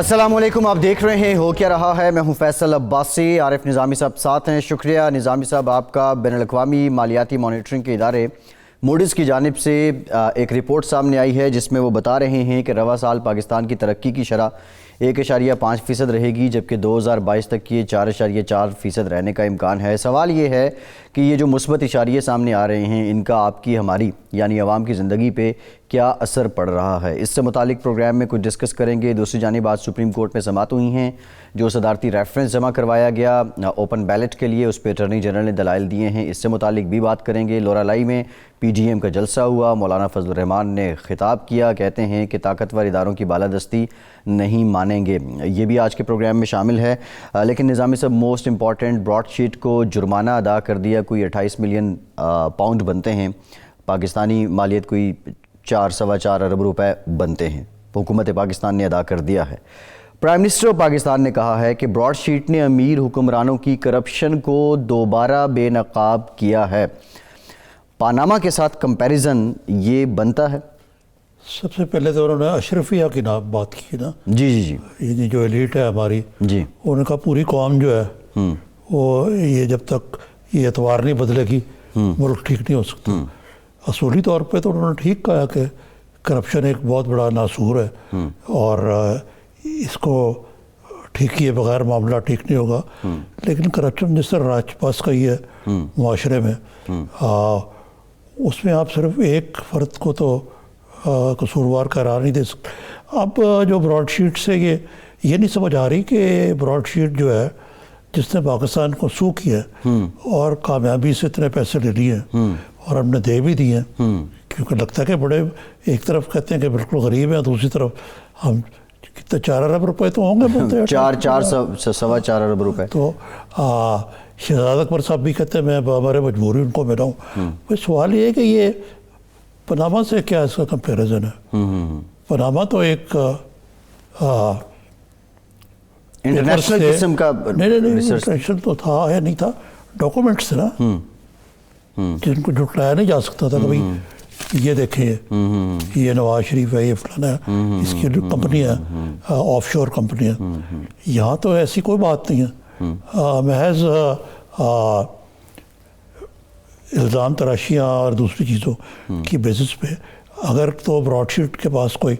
السلام علیکم، آپ دیکھ رہے ہیں ہو کیا رہا ہے۔ میں ہوں فیصل عباسی، عارف نظامی صاحب ساتھ ہیں۔ شکریہ نظامی صاحب، آپ کا بین الاقوامی مالیاتی مانیٹرنگ کے ادارے موڈیز کی جانب سے ایک رپورٹ سامنے آئی ہے جس میں وہ بتا رہے ہیں کہ رواں سال پاکستان کی ترقی کی شرح 1.5% رہے گی، جبکہ 2022 تک یہ 4.4% رہنے کا امکان ہے۔ سوال یہ ہے کہ یہ جو مثبت اشاریے سامنے آ رہے ہیں، ان کا آپ کی ہماری یعنی عوام کی زندگی پہ کیا اثر پڑ رہا ہے؟ اس سے متعلق پروگرام میں کچھ ڈسکس کریں گے۔ دوسری جانب آج سپریم کورٹ میں سماعت ہوئی ہیں، جو صدارتی ریفرنس جمع کروایا گیا اوپن بیلٹ کے لیے، اس پہ اٹارنی جنرل نے دلائل دیے ہیں، اس سے متعلق بھی بات کریں گے۔ لورا لائی میں پی ڈی ایم کا جلسہ ہوا، مولانا فضل الرحمان نے خطاب کیا، کہتے ہیں کہ طاقتور اداروں کی بالادستی نہیں مانیں گے، یہ بھی آج کے پروگرام میں شامل ہے۔ لیکن نظامی صاحب، موسٹ امپورٹنٹ، براڈ شیٹ کو جرمانہ ادا کر دیا، کوئی 28 ملین پاؤنڈ بنتے ہیں، پاکستانی مالیت کوئی 4.25 ارب روپے بنتے ہیں، حکومت پاکستان نے ادا کر دیا ہے۔ پرائم منسٹر آف پاکستان نے کہا ہے کہ براڈ شیٹ نے امیر حکمرانوں کی کرپشن کو دوبارہ بے نقاب کیا ہے۔ پاناما کے ساتھ کمپیریزن یہ بنتا ہے؟ سب سے پہلے تو انہوں نے اشرفیہ کی بات کی نا، جی یہ جو ایلیٹ ہے ہماری، جی، ان کا پوری قوم جو ہے وہ یہ جب تک یہ اعتبار نہیں بدلے گی ملک ٹھیک نہیں ہو سکتا۔ اصولی طور پہ تو انہوں نے ٹھیک کہا کہ کرپشن ایک بہت بڑا ناسور ہے اور اس کو ٹھیک کیے بغیر معاملہ ٹھیک نہیں ہوگا، لیکن کرپشن جس طرح راج پاس کا ہی ہے معاشرے میں، اس میں آپ صرف ایک فرد کو تو قصوروار قرار نہیں دے سکتے۔ اب جو براڈ شیٹ سے یہ نہیں سمجھ آ رہی کہ براڈ شیٹ جو ہے جس نے پاکستان کو سو کیا ہے اور کامیابی سے اتنے پیسے لے لیے ہیں اور ہم نے دے بھی دیے ہیں، کیونکہ لگتا ہے کہ بڑے ایک طرف کہتے ہیں کہ بالکل غریب ہیں، دوسری طرف ہم کتنے 4 ارب روپے تو ہوں گے بولتے ہیں، 4.25 ارب روپے۔ تو شہزاد اکبر صاحب بھی کہتے ہیں میں ہمارے مجبوری ان کو ملا ہوں۔ سوال یہ ہے کہ یہ پاناما سے کیا اس کا کمپیریزن ہے؟ پاناما تو ایک انٹرنیشنل قسم کا نہیں انٹرنیشنل تو تھا یا نہیں تھا، ڈاکومنٹس تھے نا جن کو جھٹلایا نہیں جا سکتا تھا کبھی۔ یہ دیکھیں یہ نواز شریف ہے، یہ فلانا ہے، اس کی کمپنی ہے، آف شور کمپنی ہے۔ یہاں تو ایسی کوئی بات نہیں ہے، محض الزام تراشیاں اور دوسری چیزوں کی بیسس پہ اگر تو براڈ شیٹ کے پاس کوئی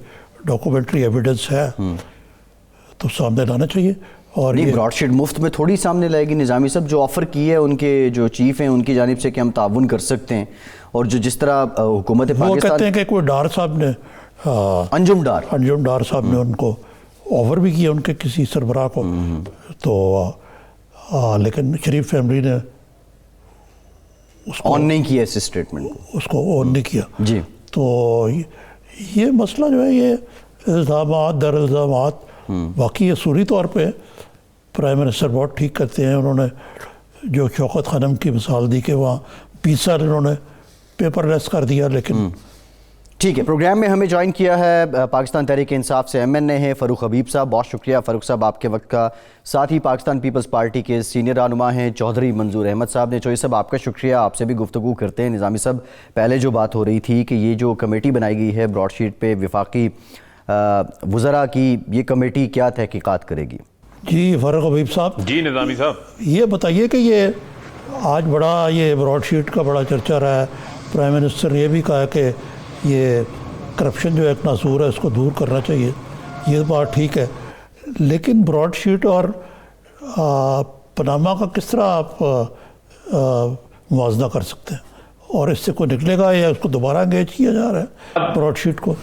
ڈاکومنٹری ایویڈنس ہے تو سامنے لانا چاہیے۔ اور نہیں، براڈ شیٹ مفت میں تھوڑی سامنے لائے گی نظامی صاحب، جو آفر کی ہے ان کے جو چیف ہیں ان کی جانب سے کہ ہم تعاون کر سکتے ہیں، اور جو جس طرح حکومت وہ پاکستان کہتے ہیں کہ کوئی ڈار صاحب نے انجم ڈار صاحب نے ان کو آفر بھی کیا ان کے کسی سربراہ کو، تو لیکن شریف فیملی نے آن نہیں کیا اس اسٹیٹمنٹ کو، اس کو آن نہیں کیا۔ جی، تو یہ مسئلہ جو ہے یہ الزامات در الزامات، باقی اصولی طور پہ پرائم منسٹر بہت ٹھیک کرتے ہیں۔ انہوں نے جو شوکت خانم کی مثال دی کہ وہاں 20 سال انہوں نے پیپر لیس کر دیا، لیکن ٹھیک ہے۔ پروگرام میں ہمیں جوائن کیا ہے پاکستان تحریک انصاف سے ایم این اے ہیں فاروق حبیب صاحب، بہت شکریہ فاروق صاحب آپ کے وقت کا۔ ساتھ ہی پاکستان پیپلز پارٹی کے سینئر رہنما ہیں چودھری منظور احمد صاحب نے۔ چوہدری صاحب آپ کا شکریہ، آپ سے بھی گفتگو کرتے ہیں۔ نظامی صاحب، پہلے جو بات ہو رہی تھی کہ یہ جو کمیٹی بنائی گئی ہے براڈ شیٹ پہ وفاقی وزراء کی، یہ کمیٹی کیا تحقیقات کرے گی؟ جی فاروق حبیب صاحب۔ جی نظامی صاحب، یہ بتائیے کہ یہ آج بڑا یہ براڈ شیٹ کا بڑا چرچا رہا ہے، پرائم منسٹر نے یہ بھی کہا کہ یہ کرپشن جو ایک ناسور ہے اس کو دور کرنا چاہیے، یہ بات ٹھیک ہے، لیکن براڈ شیٹ اور پاناما کا کس طرح آپ موازنہ کر سکتے ہیں؟ اور اس سے کوئی نکلے گا یا اس کو دوبارہ انگیج کیا جا رہا ہے براڈ شیٹ کو؟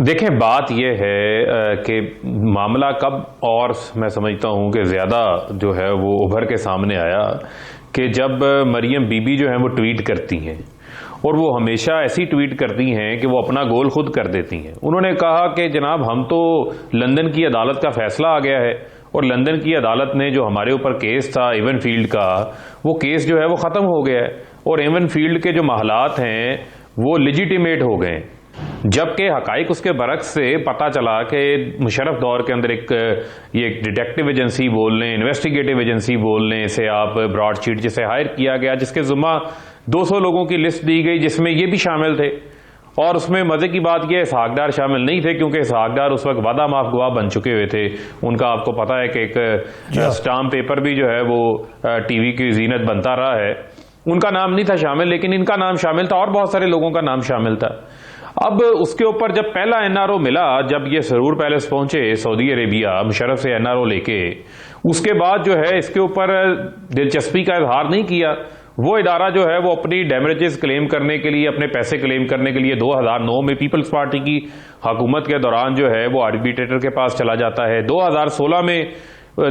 دیکھیں بات یہ ہے کہ معاملہ کب، اور میں سمجھتا ہوں کہ زیادہ جو ہے وہ ابھر کے سامنے آیا کہ جب مریم بی بی جو ہیں وہ ٹویٹ کرتی ہیں، اور وہ ہمیشہ ایسی ٹویٹ کرتی ہیں کہ وہ اپنا گول خود کر دیتی ہیں۔ انہوں نے کہا کہ جناب ہم تو لندن کی عدالت کا فیصلہ آ گیا ہے، اور لندن کی عدالت نے جو ہمارے اوپر کیس تھا ایون فیلڈ کا، وہ کیس جو ہے وہ ختم ہو گیا ہے، اور ایون فیلڈ کے جو محلات ہیں وہ لیجیٹیمیٹ ہو گئے، جبکہ حقائق اس کے برعکس سے پتہ چلا کہ مشرف دور کے اندر ایک ڈیٹیکٹیو ایجنسی بول لیں، انویسٹیگیٹو ایجنسی بول لیں، اسے آپ براڈ شیٹ جسے ہائر کیا گیا، جس کے ذمہ 200 لوگوں کی لسٹ دی گئی جس میں یہ بھی شامل تھے، اور اس میں مزے کی بات یہ اسحاق ڈار شامل نہیں تھے کیونکہ اسحاق ڈار اس وقت وعدہ معاف گواہ بن چکے ہوئے تھے. ان کا آپ کو پتا ہے کہ ایک اسٹامپ پیپر بھی جو ہے وہ ٹی وی کی زینت بنتا رہا ہے. ان کا نام نہیں تھا شامل لیکن ان کا نام شامل تھا اور بہت سارے لوگوں کا نام شامل تھا. اب اس کے اوپر جب پہلا NRO ملا, جب یہ سرور پیلس پہنچے سعودی عربیہ مشرف سے NRO لے کے, اس کے بعد جو ہے اس کے اوپر دلچسپی کا اظہار نہیں کیا. وہ ادارہ جو ہے وہ اپنی ڈیمیجز کلیم کرنے کے لیے, اپنے پیسے کلیم کرنے کے لیے 2009 میں پیپلز پارٹی کی حکومت کے دوران جو ہے وہ آربیٹریٹر کے پاس چلا جاتا ہے. 2016 میں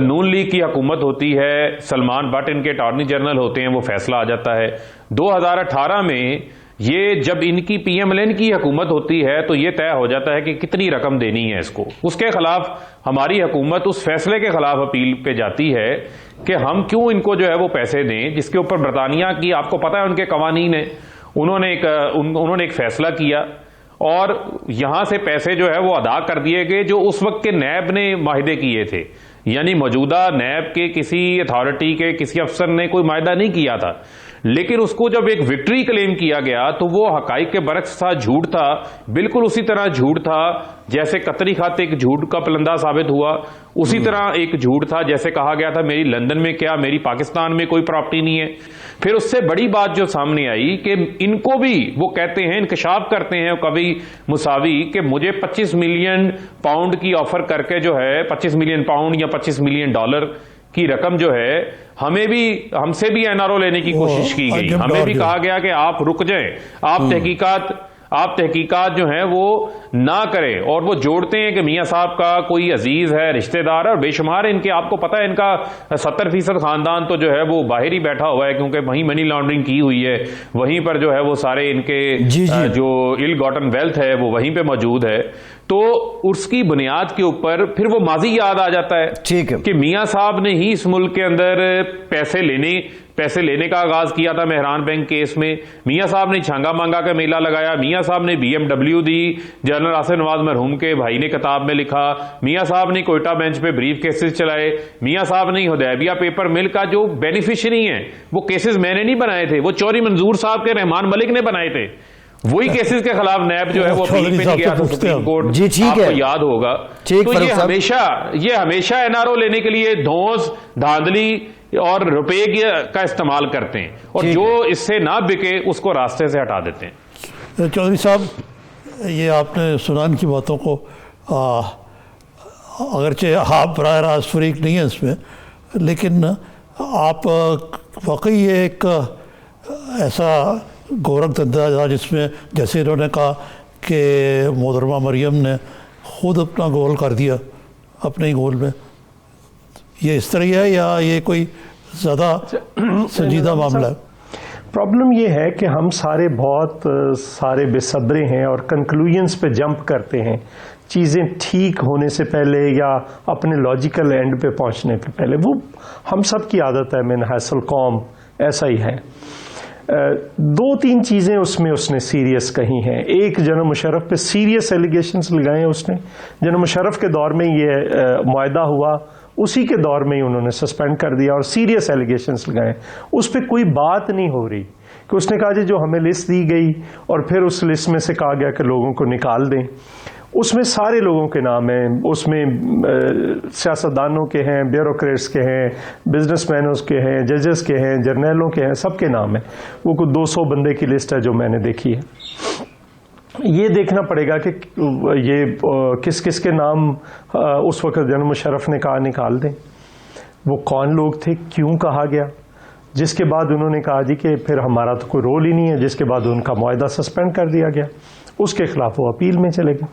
نون لیگ کی حکومت ہوتی ہے, سلمان بٹ ان کے اٹارنی جنرل ہوتے ہیں, وہ فیصلہ آ جاتا ہے. 2018 میں یہ جب ان کی PMLN کی حکومت ہوتی ہے تو یہ طے ہو جاتا ہے کہ کتنی رقم دینی ہے اس کو. اس کے خلاف ہماری حکومت اس فیصلے کے خلاف اپیل پہ جاتی ہے کہ ہم کیوں ان کو جو ہے وہ پیسے دیں, جس کے اوپر برطانیہ کی آپ کو پتا ہے ان کے قوانین ہیں. انہوں نے ایک فیصلہ کیا اور یہاں سے پیسے جو ہے وہ ادا کر دیے گئے جو اس وقت کے نیب نے معاہدے کیے تھے. یعنی موجودہ نیب کے کسی اتھارٹی کے کسی افسر نے کوئی معاہدہ نہیں کیا تھا, لیکن اس کو جب ایک وکٹری کلیم کیا گیا تو وہ حقائق کے برعکس تھا, جھوٹ تھا, بالکل اسی طرح جھوٹ تھا جیسے قطری خط ایک جھوٹ کا پلندہ ثابت ہوا, اسی طرح ایک جھوٹ تھا جیسے کہا گیا تھا میری لندن میں کیا, میری پاکستان میں کوئی پراپرٹی نہیں ہے. پھر اس سے بڑی بات جو سامنے آئی کہ ان کو بھی وہ کہتے ہیں, انکشاف کرتے ہیں کبھی مساوی کہ مجھے 25 ملین پاؤنڈ کی آفر کر کے جو ہے 25 ملین پاؤنڈ یا 25 ملین ڈالر کی رقم جو ہے ہم سے بھی NRO لینے کی کوشش کی گئی. ہمیں بھی کہا گیا کہ آپ رک جائیں, آپ تحقیقات جو ہیں وہ نہ کریں. اور وہ جوڑتے ہیں کہ میاں صاحب کا کوئی عزیز ہے, رشتہ دار ہے, اور بے شمار ان کے, آپ کو پتا ہے ان کا 70% خاندان تو جو ہے وہ باہر ہی بیٹھا ہوا ہے کیونکہ وہیں منی لانڈرنگ کی ہوئی ہے, وہیں پر جو ہے وہ سارے ان کے جو ill gotten wealth ہے وہ وہیں پہ موجود ہے. تو اس کی بنیاد کے اوپر پھر وہ ماضی یاد آ جاتا ہے کہ میاں صاحب نے ہی اس ملک کے اندر پیسے لینے کا آغاز کیا تھا مہران بینک کیس میں. میاں صاحب نے چھانگا مانگا کا میلہ لگایا, میاں صاحب نے BMW دی, جنرل آصف نواز مرحوم کے بھائی نے کتاب میں لکھا, میاں صاحب نے کوئٹہ بینچ پہ بریف کیسز چلائے, میاں صاحب نے حدیبیہ پیپر مل کا جو بینیفیشری ہیں وہ کیسز میں نے نہیں بنائے تھے, وہ چوری منظور صاحب کے رحمان ملک نے بنائے تھے. وہی کیسز کے خلاف نیب جو ہے وہ اپیل پہ گیا تھا سپریم کورٹ, آپ کو یاد ہوگا. تو یہ ہمیشہ NRO لینے کے لیے دھونس, دھاندلی اور روپے کا استعمال کرتے ہیں, اور جو اس سے نہ بکے اس کو راستے سے ہٹا دیتے ہیں. چودھری صاحب, یہ آپ نے سنا ان کی باتوں کو, اگرچہ آپ براہ راست فریق نہیں ہیں اس میں, لیکن آپ واقعی یہ ایک ایسا گورکھ دھندا تھا جس میں جیسے انہوں نے کہا کہ محترمہ مریم نے خود اپنا گول کر دیا اپنے ہی گول میں, یہ اس طرح ہے یا یہ کوئی زیادہ سنجیدہ معاملہ ہے؟ پرابلم یہ ہے کہ ہم بہت سارے بے صبرے ہیں اور کنکلوژنس پہ جمپ کرتے ہیں چیزیں ٹھیک ہونے سے پہلے یا اپنے لاجیکل اینڈ پہ پہنچنے کے پہلے. وہ ہم سب کی عادت ہے, من حیث القوم ایسا ہی ہے. 2-3 چیزیں اس نے سیریس کہی ہیں. ایک جنرل مشرف پہ سیریس ایلیگیشنز لگائے ہیں اس نے. جنرل مشرف کے دور میں یہ معاہدہ ہوا, اسی کے دور میں ہی انہوں نے سسپینڈ کر دیا اور سیریس ایلیگیشنز لگائے. اس پہ کوئی بات نہیں ہو رہی کہ اس نے کہا جو ہمیں لسٹ دی گئی اور پھر اس لسٹ میں سے کہا گیا کہ لوگوں کو نکال دیں. اس میں سارے لوگوں کے نام ہیں, اس میں سیاستدانوں کے ہیں, بیوروکریٹس کے ہیں, بزنس مینوں کے ہیں, ججز کے ہیں, جرنیلوں کے ہیں, سب کے نام ہیں. وہ کوئی 200 بندے کی لسٹ ہے جو میں نے دیکھی ہے. یہ دیکھنا پڑے گا کہ یہ کس کس کے نام اس وقت جنرل مشرف نے کہا نکال دیں, وہ کون لوگ تھے, کیوں کہا گیا, جس کے بعد انہوں نے کہا کہ پھر ہمارا تو کوئی رول ہی نہیں ہے, جس کے بعد ان کا معاہدہ سسپینڈ کر دیا گیا, اس کے خلاف وہ اپیل میں چلے گئے.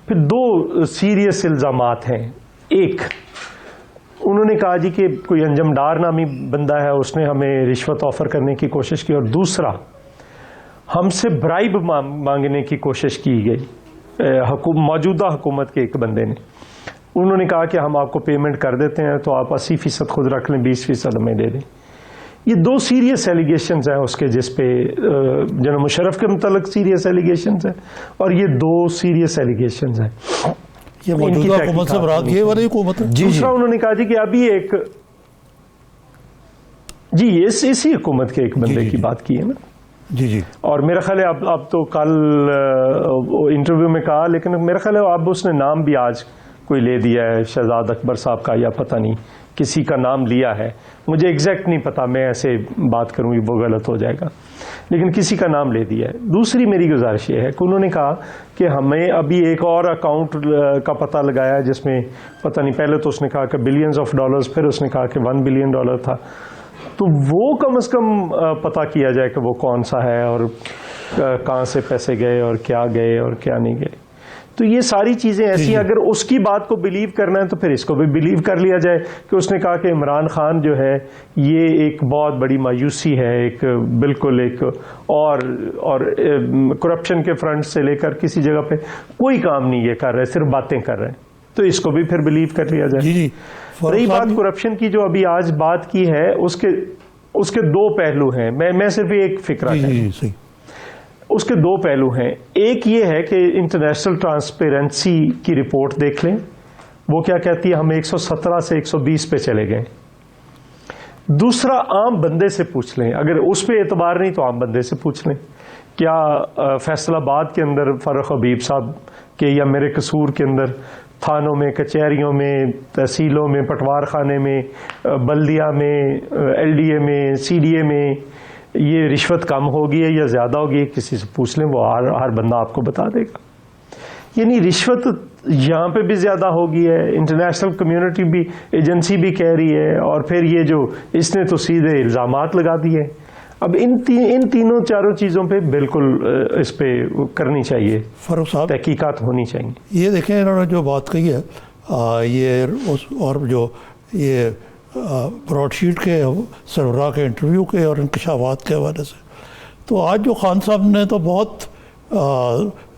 پھر 2 سیریس الزامات ہیں. ایک, انہوں نے کہا کہ کوئی انجم ڈار نامی بندہ ہے, اس نے ہمیں رشوت آفر کرنے کی کوشش کی, اور دوسرا ہم سے برائب مانگنے کی کوشش کی گئی موجودہ حکومت کے ایک بندے نے. انہوں نے کہا کہ ہم آپ کو پیمنٹ کر دیتے ہیں تو آپ 80% خود رکھ لیں, 20% ہمیں دے دیں. یہ 2 سیریس ایلیگیشنز ہیں اس کے, جس پہ جنرل مشرف کے متعلق سیریس ایلیگیشنز ہیں, اور یہ 2 سیریس ایلیگیشنز ہیں. یہ موجودہ حکومت سے مراد یہ والی حکومت ہے. دوسرا انہوں نے کہا کہ ابھی اسی حکومت کے ایک بندے کی بات کی ہے نا, جی جی اور میرا خیال ہے اب تو کل انٹرویو میں کہا، لیکن میرا خیال ہے اب اس نے نام بھی آج کوئی لے دیا ہے شہزاد اکبر صاحب کا، یا پتہ نہیں کسی کا نام لیا ہے، مجھے ایگزیکٹ نہیں پتا، میں ایسے بات کروں گی وہ غلط ہو جائے گا، لیکن کسی کا نام لے دیا ہے۔ دوسری میری گزارش یہ ہے کہ انہوں نے کہا کہ ہمیں ابھی ایک اور اکاؤنٹ کا پتہ لگایا جس میں پتہ نہیں، پہلے تو اس نے کہا کہ بلینز آف ڈالرز، پھر اس نے کہا کہ $1 بلین تھا، تو وہ کم از کم پتہ کیا جائے کہ وہ کون سا ہے اور کہاں سے پیسے گئے اور کیا گئے اور کیا نہیں گئے۔ تو یہ ساری چیزیں ایسی ہیں، اگر اس کی بات کو بلیو کرنا ہے تو پھر اس کو بھی بلیو کر لیا جائے کہ اس نے کہا کہ عمران خان جو ہے یہ ایک بہت بڑی مایوسی ہے، ایک بالکل ایک اور کرپشن کے فرنٹ سے لے کر کسی جگہ پہ کوئی کام نہیں یہ کر رہے، صرف باتیں کر رہے ہیں، تو اس کو بھی پھر بلیو کر لیا جائے۔ جی جی رہی بات کرپشن کی جو ابھی آج بات کی ہے، اس کے دو پہلو ہیں، میں صرف ایک فکرہ جی جی صحیح، اس کے دو پہلو ہیں۔ ایک یہ ہے کہ انٹرنیشنل ٹرانسپیرنسی کی رپورٹ دیکھ لیں، وہ کیا کہتی ہے، ہم 117 سے 120 پہ چلے گئے۔ دوسرا، عام بندے سے پوچھ لیں، اگر اس پہ اعتبار نہیں تو عام بندے سے پوچھ لیں، کیا فیصل آباد کے اندر فاروق حبیب صاحب کے یا میرے قصور کے اندر تھانوں میں، کچہریوں میں، تحصیلوں میں، پٹوار خانے میں، بلدیہ میں، ایل ڈی اے میں، سی ڈی اے میں یہ رشوت کم ہوگی ہے یا زیادہ ہوگی ہے، کسی سے پوچھ لیں، وہ ہر بندہ آپ کو بتا دے گا۔ یعنی رشوت یہاں پہ بھی زیادہ ہوگی ہے، انٹرنیشنل کمیونٹی بھی، ایجنسی بھی کہہ رہی ہے، اور پھر یہ جو اس نے تو سیدھے الزامات لگا دیے۔ اب ان تینوں چاروں چیزوں پہ بالکل اس پہ کرنی چاہیے، فاروق صاحب تحقیقات ہونی چاہیے۔ یہ دیکھیں انہوں نے جو بات کہی ہے، یہ اور جو یہ براڈ شیٹ کے سربراہ کے انٹرویو کے اور انکشافات کے حوالے سے، تو آج جو خان صاحب نے تو بہت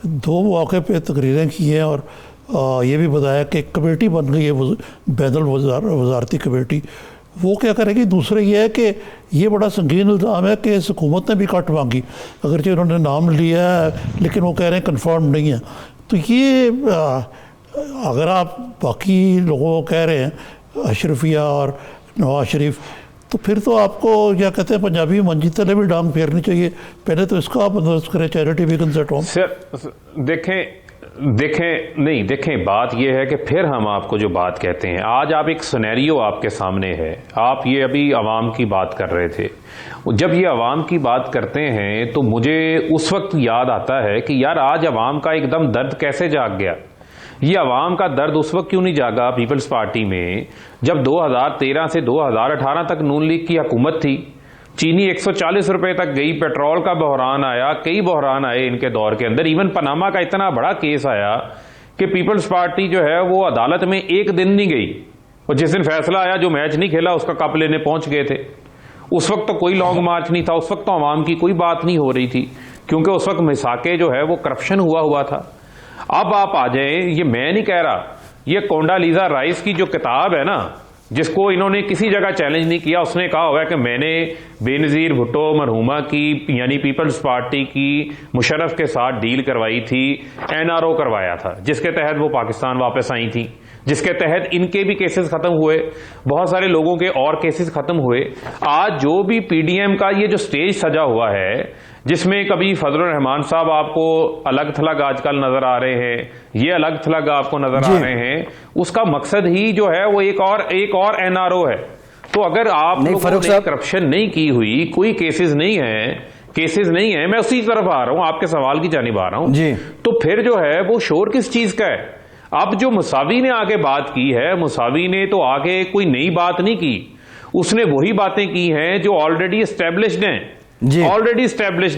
دو مواقع پہ تقریریں کی ہیں، اور یہ بھی بتایا کہ ایک کمیٹی بن گئی ہے بین الوزارتی کمیٹی، وہ کیا کرے گی۔ دوسرے یہ ہے کہ یہ بڑا سنگین الزام ہے کہ اس حکومت نے بھی کٹ مانگی، اگرچہ انہوں نے نام لیا ہے لیکن وہ کہہ رہے ہیں کنفرم نہیں ہے۔ تو یہ اگر آپ باقی لوگوں کو کہہ رہے ہیں، اشرفیہ اور نواز شریف، تو پھر تو آپ کو کیا کہتے ہیں پنجابی منجی تلے بھی ڈانگ پھیرنی چاہیے، پہلے تو اس کا آپ بندوبست کریں، چیریٹی ویگنز ایٹ ہوم۔ سر دیکھیں بات یہ ہے کہ پھر ہم آپ کو جو بات کہتے ہیں، آج آپ ایک سینیریو آپ کے سامنے ہے، آپ یہ ابھی عوام کی بات کر رہے تھے، جب یہ عوام کی بات کرتے ہیں تو مجھے اس وقت یاد آتا ہے کہ یار آج عوام کا ایک دم درد کیسے جاگ گیا۔ یہ عوام کا درد اس وقت کیوں نہیں جاگا پیپلز پارٹی میں جب 2013 سے 2018 تک نون لیگ کی حکومت تھی، چینی 140 روپے تک گئی، پیٹرول کا بحران آیا، کئی بحران آئے ان کے دور کے اندر، ایون پاناما کا اتنا بڑا کیس آیا کہ پیپلز پارٹی جو ہے وہ عدالت میں ایک دن نہیں گئی، اور جس دن فیصلہ آیا جو میچ نہیں کھیلا اس کا کپ لینے پہنچ گئے تھے۔ اس وقت تو کوئی لانگ مارچ نہیں تھا، اس وقت تو عوام کی کوئی بات نہیں ہو رہی تھی، کیونکہ اس وقت مساکے جو ہے وہ کرپشن ہوا تھا۔ اب آپ آ جائیں، یہ میں نہیں کہہ رہا، یہ کونڈا لیزا رائس کی جو کتاب ہے نا، جس کو انہوں نے کسی جگہ چیلنج نہیں کیا، اس نے کہا ہوا ہے کہ میں نے بے نظیر بھٹو مرحومہ کی یعنی پیپلز پارٹی کی مشرف کے ساتھ ڈیل کروائی تھی، NRO کروایا تھا، جس کے تحت وہ پاکستان واپس آئی تھیں، جس کے تحت ان کے بھی کیسز ختم ہوئے، بہت سارے لوگوں کے اور کیسز ختم ہوئے۔ آج جو بھی PDM کا یہ جو سٹیج سجا ہوا ہے، جس میں کبھی فضل الرحمان صاحب آپ کو الگ تھلگ آج کل نظر آ رہے ہیں، یہ الگ تھلگ آپ کو نظر آ رہے ہیں، اس کا مقصد ہی جو ہے وہ ایک اور NRO ہے۔ تو اگر آپ لوگوں نے کرپشن نہیں کی ہوئی، کوئی کیسز نہیں ہیں، میں اسی طرف آ رہا ہوں، آپ کے سوال کی جانب آ رہا ہوں، تو پھر جو ہے وہ شور کس چیز کا ہے؟ اب جو مساوی نے آگے بات کی ہے، مساوی نے تو آگے کوئی نئی بات نہیں کی، اس نے وہی باتیں کی ہیں جو آلریڈی اسٹیبلشڈ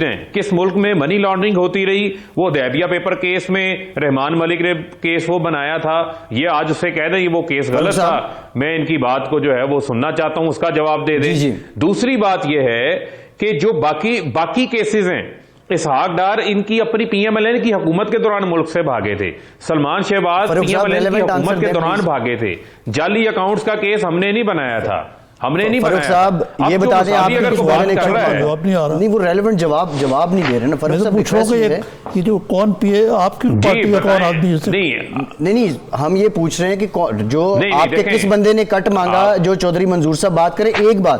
ہیں، کس ملک میں منی لانڈرنگ ہوتی رہی، وہ دہبیہ پیپر کیس میں رحمان ملک نے کیس وہ بنایا تھا، یہ آج اسے کہہ دیں یہ وہ کیس غلط تھا، میں ان کی بات کو جو ہے وہ سننا چاہتا ہوں، اس کا جواب دے دیں۔ دوسری بات یہ ہے کہ جو باقی کیسز ہیں، اسحاق ڈار ان کی اپنی PMLN کی حکومت کے دوران ملک سے بھاگے تھے، سلمان شہباز PMLN کی حکومت کے دوران بھاگے تھے، جعلی اکاؤنٹس کا کیس ہم نے نہیں بنایا تھا، فاروق صاحب یہ بتا دیں آپ نہیں وہ ریلیونٹ جواب نہیں دے رہے نا فاروق صاحب، پوچھو کہ یہ جو کون آپ کی پارٹی کا کون آدمی نہیں ہم یہ پوچھ رہے ہیں کہ جو آپ کے کس بندے نے کٹ مانگا، جو چودھری منظور صاحب بات کریں۔ ایک بات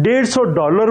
$150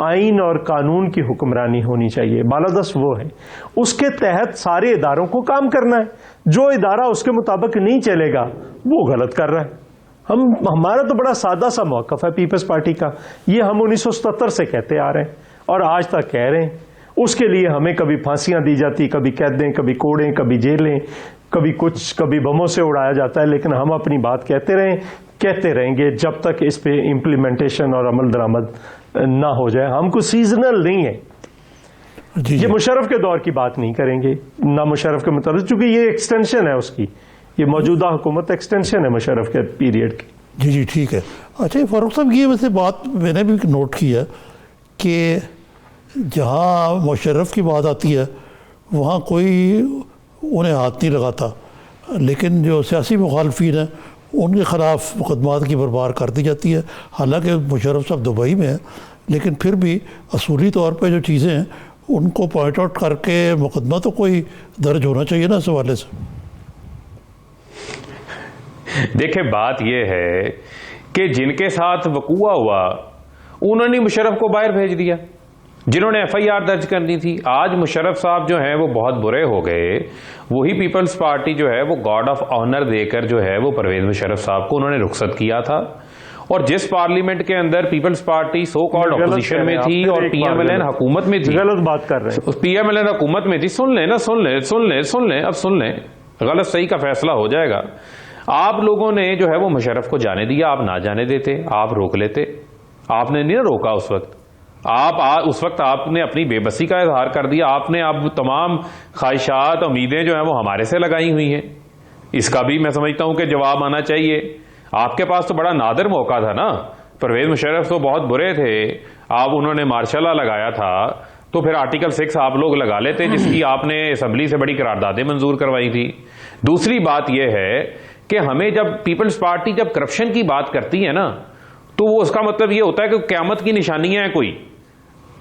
آئین اور قانون کی حکمرانی ہونی چاہیے، بالادست وہ ہے، اس کے تحت سارے اداروں کو کام کرنا ہے. جو ادارہ اس کے مطابق نہیں چلے گا وہ غلط کر رہا ہے. ہمارا تو بڑا سادہ سا موقف ہے پیپلز پارٹی کا، یہ ہم 1977 سے کہتے آ رہے ہیں اور آج تک کہہ رہے ہیں. اس کے لیے ہمیں کبھی پھانسیاں دی جاتی، کبھی قیدیں، کبھی کوڑیں، کبھی جیلیں، کبھی کچھ، کبھی بموں سے اڑایا جاتا ہے، لیکن ہم اپنی بات کہتے رہیں گے جب تک اس پہ امپلیمنٹیشن اور عمل درآمد نہ ہو جائے. ہم کو سیزنل نہیں ہے. یہ مشرف کے دور کی بات نہیں کریں گے، نہ مشرف کے متعلق، چونکہ یہ ایکسٹینشن ہے اس کی، یہ موجودہ حکومت ایکسٹینشن ہے مشرف کے پیریڈ کی. جی ٹھیک ہے. اچھا فاروق صاحب، یہ ویسے بات میں نے بھی نوٹ کی ہے کہ جہاں مشرف کی بات آتی ہے وہاں کوئی انہیں ہاتھ نہیں لگاتا، لیکن جو سیاسی مخالفین ہیں ان کے خلاف مقدمات کی بربار کر دی جاتی ہے. حالانکہ مشرف صاحب دبئی میں ہیں، لیکن پھر بھی اصولی طور پہ جو چیزیں ہیں ان کو پوائنٹ آؤٹ کر کے مقدمہ تو کوئی درج ہونا چاہیے نا اس حوالے سے. دیکھیں بات یہ ہے کہ جن کے ساتھ وقوع ہوا انہوں نے مشرف کو باہر بھیج دیا، جنہوں نے ایف آئی آر درج کرنی تھی. آج مشرف صاحب جو ہیں وہ بہت برے ہو گئے. وہی پیپلز پارٹی جو ہے وہ گارڈ آف آنر دے کر جو ہے وہ پرویز مشرف صاحب کو انہوں نے رخصت کیا تھا. اور جس پارلیمنٹ کے اندر peoples party so called opposition میں تھی اور پی ایم ایل این حکومت میں تھی، غلط بات کر رہے ہیں، پی ایم ایل این حکومت میں تھی. سن لیں نا، سن لیں اب سن لیں، غلط صحیح کا فیصلہ ہو جائے گا. آپ لوگوں نے جو ہے وہ مشرف کو جانے دیا، آپ نہ جانے دیتے، آپ روک لیتے. آپ نے نہیں روکا اس وقت. اس وقت آپ نے اپنی بے بسی کا اظہار کر دیا. آپ نے اب تمام خواہشات، امیدیں جو ہیں وہ ہمارے سے لگائی ہوئی ہیں. اس کا بھی میں سمجھتا ہوں کہ جواب آنا چاہیے. آپ کے پاس تو بڑا نادر موقع تھا نا. پرویز مشرف تو بہت برے تھے، آپ انہوں نے مارشل لا لگایا تھا تو پھر آرٹیکل 6 آپ لوگ لگا لیتے، جس کی آپ نے اسمبلی سے بڑی قراردادیں منظور کروائی تھی. دوسری بات یہ ہے کہ ہمیں جب پیپلز پارٹی جب کرپشن کی بات کرتی ہے نا تو وہ اس کا مطلب یہ ہوتا ہے کہ قیامت کی نشانیاں ہیں. کوئی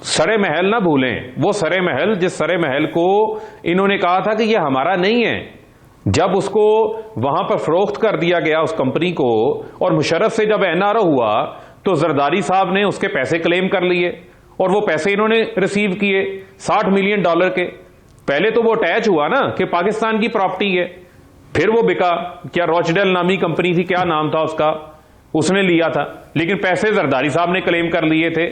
سرے محل نہ بھولیں، وہ سرے محل جس سرے محل کو انہوں نے کہا تھا کہ یہ ہمارا نہیں ہے، جب اس کو وہاں پر فروخت کر دیا گیا اس کمپنی کو، اور مشرف سے جب این آر او ہوا تو زرداری صاحب نے اس کے پیسے کلیم کر لیے اور وہ پیسے انہوں نے ریسیو کیے $60 ملین کے. پہلے تو وہ اٹیچ ہوا نا کہ پاکستان کی پراپرٹی ہے، پھر وہ بکا. کیا روچڈیل نامی کمپنی تھی، کیا نام تھا اس کا، اس نے لیا تھا، لیکن پیسے زرداری صاحب نے کلیم کر لیے تھے.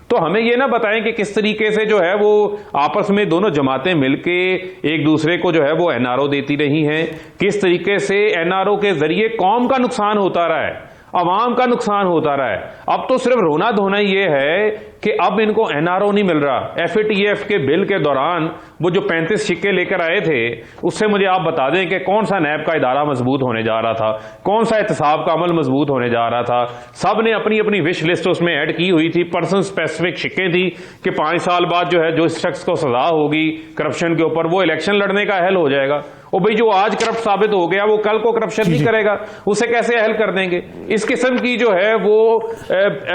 تو ہمیں یہ نہ بتائیں کہ کس طریقے سے جو ہے وہ آپس میں دونوں جماعتیں مل کے ایک دوسرے کو جو ہے وہ این آر او دیتی رہی ہیں، کس طریقے سے این آر او کے ذریعے قوم کا نقصان ہوتا رہا ہے، عوام کا نقصان ہوتا رہا ہے. اب تو صرف رونا دھونا یہ ہے کہ اب ان کو این آر او نہیں مل رہا. ایف اے ٹی ایف کے بل کے دوران وہ جو 35 سکے لے کر آئے تھے، اس سے مجھے آپ بتا دیں کہ کون سا نیب کا ادارہ مضبوط ہونے جا رہا تھا، کون سا احتساب کا عمل مضبوط ہونے جا رہا تھا. سب نے اپنی اپنی وش لسٹ اس میں ایڈ کی ہوئی تھی، پرسن اسپیسیفک سکے تھی کہ 5 سال بعد جو ہے جو اس شخص کو سزا ہوگی کرپشن کے اوپر وہ الیکشن لڑنے کا اہل ہو جائے گا. اور بھئی جو آج کرپٹ ثابت ہو گیا وہ کل کو کرپشن نہیں کرے گا، اسے کیسے اہل کر دیں گے؟ اس قسم کی جو ہے وہ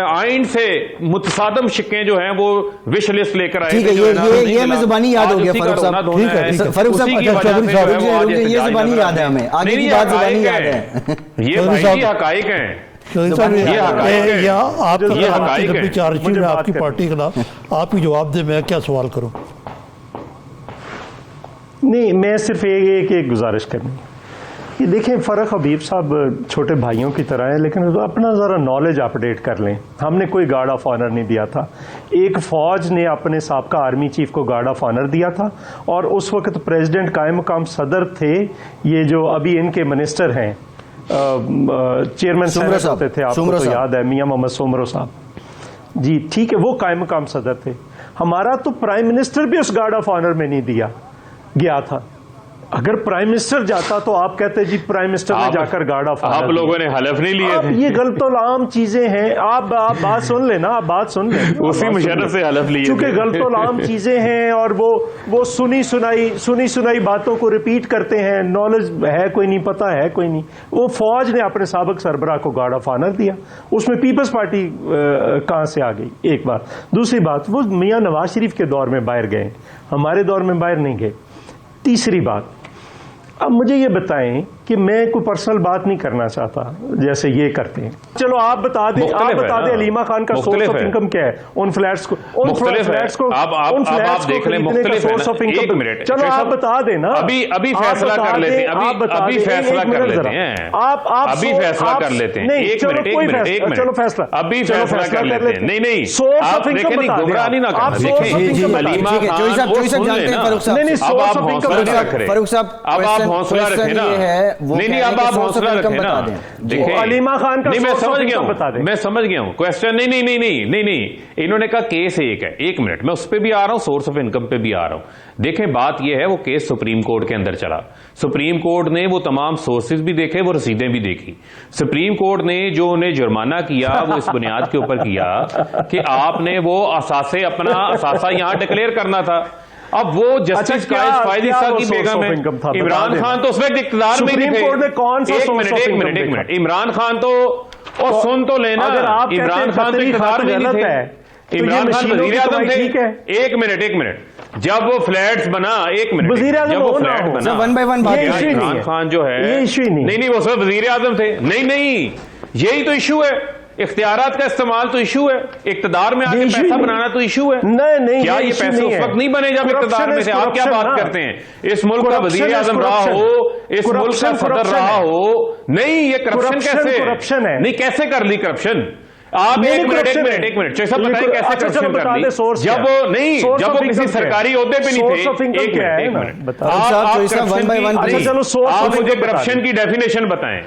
آئین سے متصادم شکیں جو ہیں وہ وش لسٹ لے کر آئے. یہ ہمیں زبانی یاد ہو گیا فاروق صاحب. فاروق صاحب یہ زبانی یاد ہے، ہمیں آگے کی بات زبانی یاد ہے. یہ حقائق ہیں. آپ کی پارٹی کے خلاف آپ ہی جواب دیں، میں کیا سوال کروں؟ نہیں، میں صرف ایک گزارش کرنی. یہ دیکھیں فرق حبیب صاحب چھوٹے بھائیوں کی طرح ہے، لیکن اپنا ذرا نالج اپڈیٹ کر لیں. ہم نے کوئی گارڈ آف آنر نہیں دیا تھا. ایک فوج نے اپنے سابقہ آرمی چیف کو گارڈ آف آنر دیا تھا، اور اس وقت پریزیڈنٹ قائم مقام صدر تھے. یہ جو ابھی ان کے منسٹر ہیں، چیئرمین سینٹ ہوتے تھے، آپ کو تو یاد ہے، میاں محمد سومرو صاحب. جی ٹھیک ہے، وہ قائم مقام صدر تھے. ہمارا تو پرائم منسٹر بھی اس گارڈ آف آنر میں نہیں دیا گیا تھا. اگر پرائم منسٹر جاتا تو آپ کہتے جی پرائم منسٹر نے جا کر گارڈ آف آنر. آپ لوگوں نے حلف نہیں لیے تھے. یہ غلط العام چیزیں ہیں. آپ بات سن لیں نا، آپ بات سن لیں. اسی مشرف سے حلف لیے چونکہ غلط العام چیزیں ہیں اور وہ سنی سنائی باتوں کو ریپیٹ کرتے ہیں. نالج ہے کوئی نہیں، پتہ ہے کوئی نہیں. وہ فوج نے اپنے سابق سربراہ کو گارڈ آف آنر دیا، اس میں پیپلز پارٹی کہاں سے آ گئی؟ ایک بات. دوسری بات، وہ میاں نواز شریف کے دور میں باہر گئے، ہمارے دور میں باہر نہیں گئے. تیسری بات، اب مجھے یہ بتائیں کہ میں کوئی پرسنل بات نہیں کرنا چاہتا جیسے یہ کرتے ہیں. چلو آپ بتا دیں علیمہ خان کا سورس آف انکم کیا ہے ان فلیٹس کو, ان فلیٹس کو دیکھ لیں مختلف سورس آف انکم. چلو آپ بتا دیں نا, ابھی فیصلہ کر لیتے ہیں, ابھی فیصلہ کر لیتے ہیں, ابھی فیصلہ کر لیتے ہیں. ایک منٹ چلو فیصلہ ابھی فیصلہ کر لیتے ہیں. نہیں سورس آف انکم بتا دیں. گمراہ نہیں نہ کرنا. علیمہ اب آپ حوصلہ رکھیں نا. نہیں اب آپ حوصلہ رکھیں نا. دیکھیں علیمہ خان کا میں سمجھ گیا ہوں کوشچن. نہیں انہوں نے کہا کیس ایک ہے. ایک منٹ میں اس پہ بھی آ رہا ہوں, سورس آف انکم پہ بھی آ رہا ہوں. دیکھیں بات یہ ہے وہ کیس سپریم کورٹ کے اندر چلا. سپریم کورٹ نے وہ تمام سورسز بھی دیکھے, وہ رسیدیں بھی دیکھی. سپریم کورٹ نے جو انہیں جرمانہ کیا وہ اس بنیاد کے اوپر کیا کہ آپ نے وہ اپنا اثاثہ یہاں ڈکلیئر کرنا تھا. اب وہ جسٹس قائد فائز عیسیٰ کی بیگم ہے. عمران خان تو اس وقت اقتدار میں نہیں تھے. ایک منٹ عمران خان تو اور سن تو لینا, عمران خان تو اقتدار میں نہیں تھے. عمران خان وزیر اعظم تھے. ایک منٹ جب وہ فلیٹس بنا, ایک منٹ جب وہ فلیٹ بنا عمران خان جو ہے نہیں وہ سب وزیر اعظم تھے. نہیں یہی تو ایشو ہے. اختیارات کا استعمال تو ایشو ہے. اقتدار میں آ کے پیسہ بنانا تو ایشو ہے. کیا یہ پیسے اس وقت نہیں بنے جب اقتدار میں تھے؟ آپ کیا بات کرتے ہیں؟ اس ملک کا وزیر اعظم رہا ہو, اس ملک کا صدر رہا ہو. نہیں یہ کرپشن کیسے نہیں کیسے کر لی کرپشن آپ؟ ایک منٹ صاحب بتائیں کیسے کرپشن کر لی جب وہ نہیں جب وہ کسی سرکاری عہدے پہ نہیں تھے. ایک منٹ آپ مجھے کرپشن کی ڈیفینیشن بتائیں.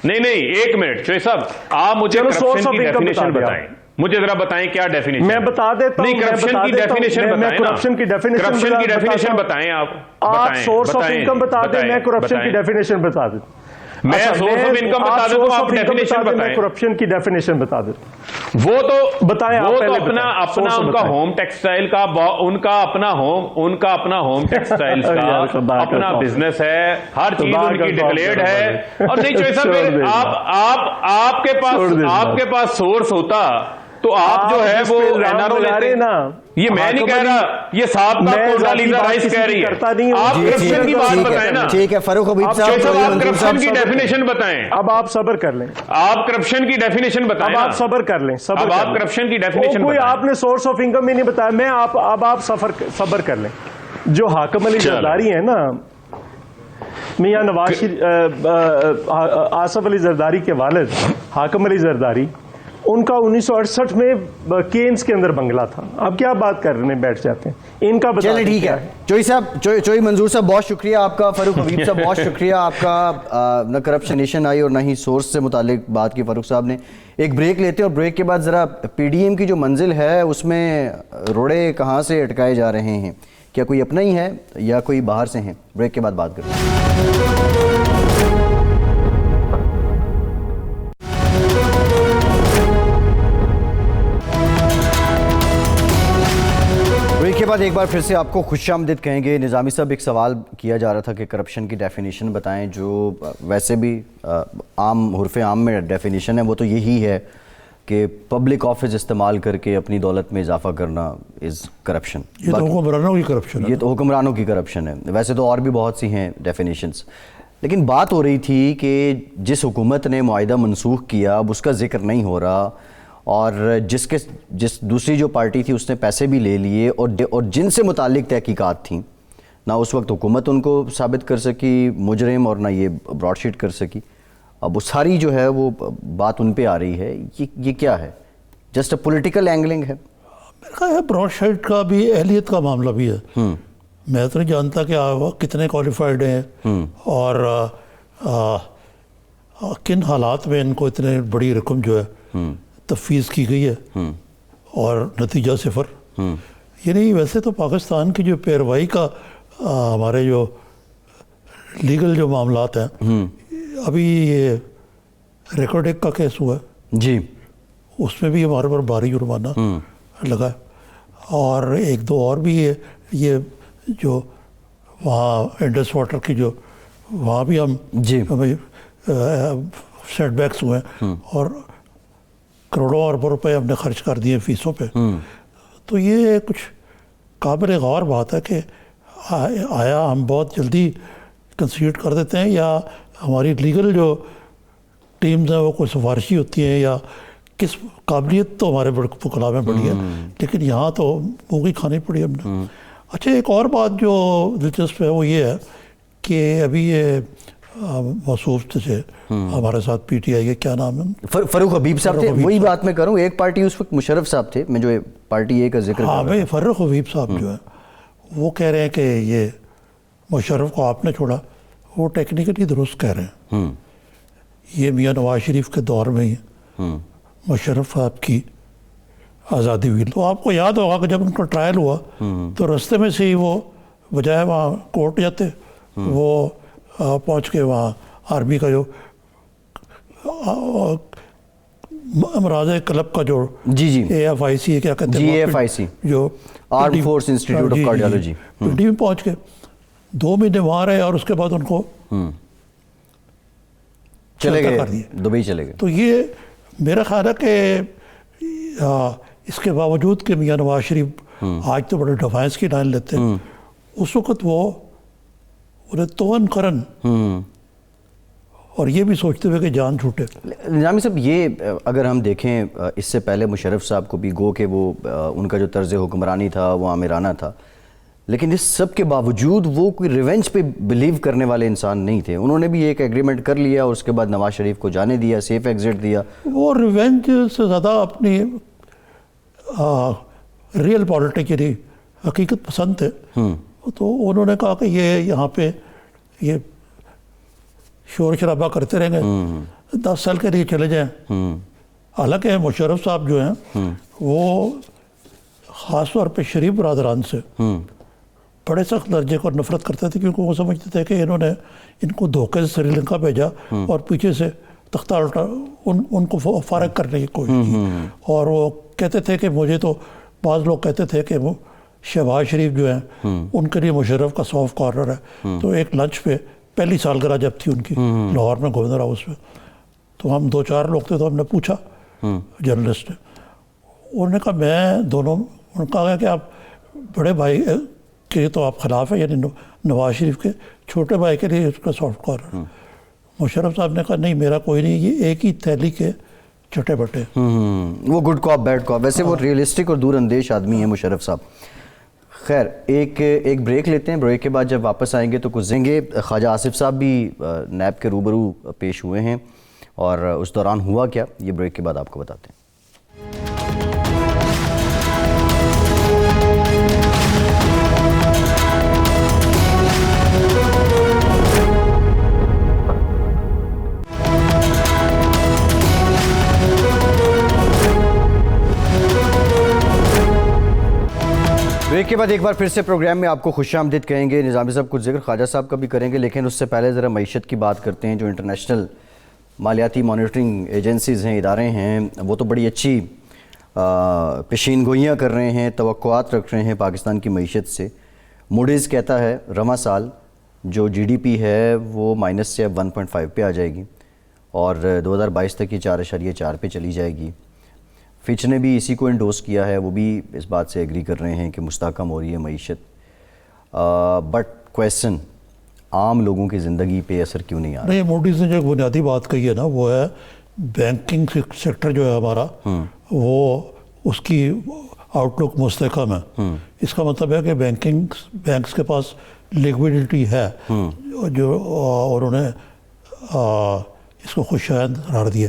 نہیں ایک منٹ چوہے صاحب آپ مجھے کرپشن کی ڈیفینیشن بتائیں. مجھے ذرا بتائیں کیا ڈیفینیشن. میں بتا دیتا ہوں. نہیں کرپشن کی ڈیفینیشن بتائیں. کرپشن کی ڈیفینیشن بتائیں. آپ سورس آف انکم بتا دیں, میں کرپشن کی ڈیفینیشن بتا دوں. میں سورس آف انکم بتا دوں, آپ ڈیفینیشن بتائیں. کرپشن کی ڈیفینیشن بتا دوں. وہ تو بتائیں. وہ تو اپنا ان کا ہوم ٹیکسٹائل کا ان کا اپنا ہوم ٹیکسٹائل کا اپنا بزنس ہے. ہر چیز ان کی ڈکلیئرڈ ہے. اور نہیں چوہے صاحب آپ کے پاس سورس ہوتا تو آپ جو ہے وہ این آر او لیتے نا. یہ میں نہیں کہہ رہا, یہ صاحب کا کونڈالیزا رائس کہہ رہی ہے. آپ کرپشن کی بات بتائیں نا. ٹھیک ہے فاروق حبیب صاحب, آپ کرپشن کی ڈیفینیشن بتائیں. اب آپ صبر کر لیں. آپ کرپشن کی ڈیفینیشن بتائیں. اب آپ صبر کر لیں. اب آپ کرپشن کی ڈیفینیشن کوئی آپ نے سورس آف انکم ہی نہیں بتایا. میں اب آپ صبر کر لیں. جو حاکم علی زرداری ہیں نا, میاں نواز آصف علی زرداری کے والد حاکم علی زرداری, ان کا 1968 میں کینز کے اندر بنگلہ تھا. آپ کیا بات کرنے بیٹھ جاتے ہیں؟ ان کا چلیں ٹھیک ہے. چوئی صاحب, چوئی منظور صاحب بہت شکریہ آپ کا. فاروق حبیب صاحب بہت شکریہ آپ کا. نہ کرپشن نیشن آئی اور نہ ہی سورس سے متعلق بات کی فاروق صاحب نے. ایک بریک لیتے ہیں اور بریک کے بعد ذرا پی ڈی ایم کی جو منزل ہے اس میں روڑے کہاں سے اٹکائے جا رہے ہیں, کیا کوئی اپنا ہی ہے یا کوئی باہر سے ہیں؟ بریک کے بعد بات کرتے ہیں. بریک کے بعد ایک بار پھر سے آپ کو خوش آمدید کہیں گے. نظامی صاحب ایک سوال کیا جا رہا تھا کہ کرپشن کی ڈیفینیشن بتائیں, جو ویسے بھی عام حرف عام میں ڈیفینیشن ہے وہ تو یہی ہے کہ پبلک آفس استعمال کر کے اپنی دولت میں اضافہ کرنا از کرپشن. یہ تو حکمرانوں کی کرپشن ہے. یہ تو حکمرانوں کی کرپشن ہے. ویسے تو اور بھی بہت سی ہیں ڈیفینیشنز, لیکن بات ہو رہی تھی کہ جس حکومت نے معاہدہ منسوخ کیا اب اس کا ذکر نہیں ہو رہا, اور جس دوسری جو پارٹی تھی اس نے پیسے بھی لے لیے, اور جن سے متعلق تحقیقات تھیں نہ اس وقت حکومت ان کو ثابت کر سکی مجرم اور نہ یہ براڈ شیٹ کر سکی. اب وہ ساری جو ہے وہ بات ان پہ آ رہی ہے. یہ کیا ہے؟ جسٹ اے پولیٹیکل اینگلنگ ہے. میرا خیال ہے براڈ شیٹ کا بھی اہلیت کا معاملہ بھی ہے. میں تو نہیں جانتا کہ کتنے کوالیفائڈ ہیں اور کن حالات میں ان کو اتنے بڑی رقم جو ہے تفویض کی گئی ہے اور نتیجہ صفر. یعنی ویسے تو پاکستان کی جو پیروائی کا ہمارے جو لیگل جو معاملات ہیں, ابھی یہ ریکارڈ ایک کا کیس ہوا ہے جی, اس میں بھی ہمارے پر بھاری جرمانہ لگا ہے, اور ایک دو اور بھی یہ جو وہاں انڈس واٹر کی جو وہاں بھی ہمیں سیٹ بیکس ہوئے ہیں اور کروڑوں اربوں روپے ہم نے خرچ کر دیے فیسوں پہ. تو یہ کچھ قابل غور بات ہے کہ آیا ہم بہت جلدی کنسیڈ کر دیتے ہیں یا ہماری لیگل جو ٹیمز ہیں وہ کوئی سفارشی ہوتی ہیں یا کس قابلیت تو ہمارے وکلاء میں بڑی ہے، لیکن یہاں تو منہ کی کھانی پڑی ہم نے. اچھا ایک اور بات جو دلچسپ ہے وہ یہ ہے کہ ابھی یہ موصوف تھے ہمارے ساتھ پی ٹی آئی کے، کیا نام ہے، فاروق حبیب صاحب تھے. وہی بات میں کروں، ایک پارٹی اس وقت مشرف صاحب تھے، میں جو پارٹی اے کا ذکر ہاں بھائی فاروق حبیب صاحب جو ہے وہ کہہ رہے ہیں کہ یہ مشرف کو آپ نے چھوڑا. وہ ٹیکنیکلی درست کہہ رہے ہیں. یہ میاں نواز شریف کے دور میں ہی مشرف صاحب کی آزادی ہوئی. تو آپ کو یاد ہوگا کہ جب ان کا ٹرائل ہوا تو رستے میں سے ہی وہ بجائے وہاں کورٹ جاتے وہ پہنچ کے وہاں آرمی کا جو امراض کلب کا جو جی اے ایف آئی سی کیا کہتے ہیں، جی اے ایف آئی سی، جو arm force institute of cardiology, Pindi میں پہنچ کے 2 مہینے وہاں رہے اور اس کے بعد ان کو چلے گئے کر دیے، دبئی چلے گئے. تو یہ میرا خیال ہے کہ اس کے باوجود کہ میاں نواز شریف آج تو بڑے ڈیفائنس کی لائن لیتے ہیں، اس وقت وہ انہیں توہن کرن اور یہ بھی سوچتے ہوئے کہ جان چھوٹے. نظامی صاحب یہ اگر ہم دیکھیں اس سے پہلے مشرف صاحب کو بھی گو کہ وہ ان کا جو طرز حکمرانی تھا وہ آمرانہ تھا، لیکن اس سب کے باوجود وہ کوئی ریونج پہ بلیو کرنے والے انسان نہیں تھے. انہوں نے بھی ایک ایگریمنٹ کر لیا اور اس کے بعد نواز شریف کو جانے دیا، سیف ایگزٹ دیا. وہ ریونج سے زیادہ اپنی ریئل پالیٹک یعنی حقیقت پسند تھے. تو انہوں نے کہا کہ یہ یہاں پہ یہ شور شرابہ کرتے رہیں گے، 10 سال کے لیے چلے جائیں. حالانکہ مشرف صاحب جو ہیں وہ خاص طور پہ شریف برادران سے بڑے سخت درجے کو نفرت کرتے تھے، کیونکہ وہ سمجھتے تھے کہ انہوں نے ان کو دھوکے سے سری لنکا بھیجا اور پیچھے سے تختہ الٹا ان کو فارغ کرنے کی کوشش کی. اور وہ کہتے تھے کہ مجھے تو بعض لوگ کہتے تھے کہ شہباز شریف جو ہیں ان کے لیے مشرف کا سافٹ کارنر ہے. تو ایک لنچ پہ پہلی سالگرہ جب تھی ان کی لاہور میں گورنر ہاؤس میں، تو ہم 2-4 لوگ تھے، تو ہم نے پوچھا جرنلسٹ نے، انہوں نے کہا میں دونوں، انہوں نے کہا کہ آپ بڑے بھائی کے تو آپ خلاف ہیں، یعنی نواز شریف کے چھوٹے بھائی کے لیے اس کا سافٹ کارنر. مشرف صاحب نے کہا نہیں میرا کوئی نہیں، یہ ایک ہی تھیلی کے چھٹے بٹے. وہ گڈ کاپ بیڈ کاپ. ویسے وہ ریئلسٹک اور دور اندیش آدمی ہیں مشرف صاحب. خیر ایک بریک لیتے ہیں، بریک کے بعد جب واپس آئیں گے تو گزریں گے. خواجہ آصف صاحب بھی نیب کے روبرو پیش ہوئے ہیں اور اس دوران ہوا کیا، یہ بریک کے بعد آپ کو بتاتے ہیں. بریک کے بعد ایک بار پھر سے پروگرام میں آپ کو خوش آمدید کہیں گے. نظامی صاحب کچھ ذکر خواجہ صاحب کا بھی کریں گے، لیکن اس سے پہلے ذرا معیشت کی بات کرتے ہیں. جو انٹرنیشنل مالیاتی مانیٹرنگ ایجنسیز ہیں، ادارے ہیں، وہ تو بڑی اچھی پیشین گوئیاں کر رہے ہیں، توقعات رکھ رہے ہیں پاکستان کی معیشت سے. موڈیز کہتا ہے رواں سال جو جی ڈی پی ہے وہ مائنس سے اب 1.5 پہ آ جائے گی اور 2022 تک یہ 4.4 پہ چلی جائے گی. فچ نے بھی اسی کو انڈوس کیا ہے، وہ بھی اس بات سے ایگری کر رہے ہیں کہ مستحکم ہو رہی ہے معیشت. بٹ کویسچن، عام لوگوں کی زندگی پہ اثر کیوں نہیں آ رہا؟ نہیں، موڈیز نے جو بنیادی بات کہی ہے نا وہ ہے بینکنگ سیکٹر جو ہے ہمارا، وہ اس کی آؤٹ لک مستحکم ہے. اس کا مطلب ہے کہ بینکس کے پاس لیکویڈیٹی ہے، جو انہوں نے اس کو خوشائند قرار دیا.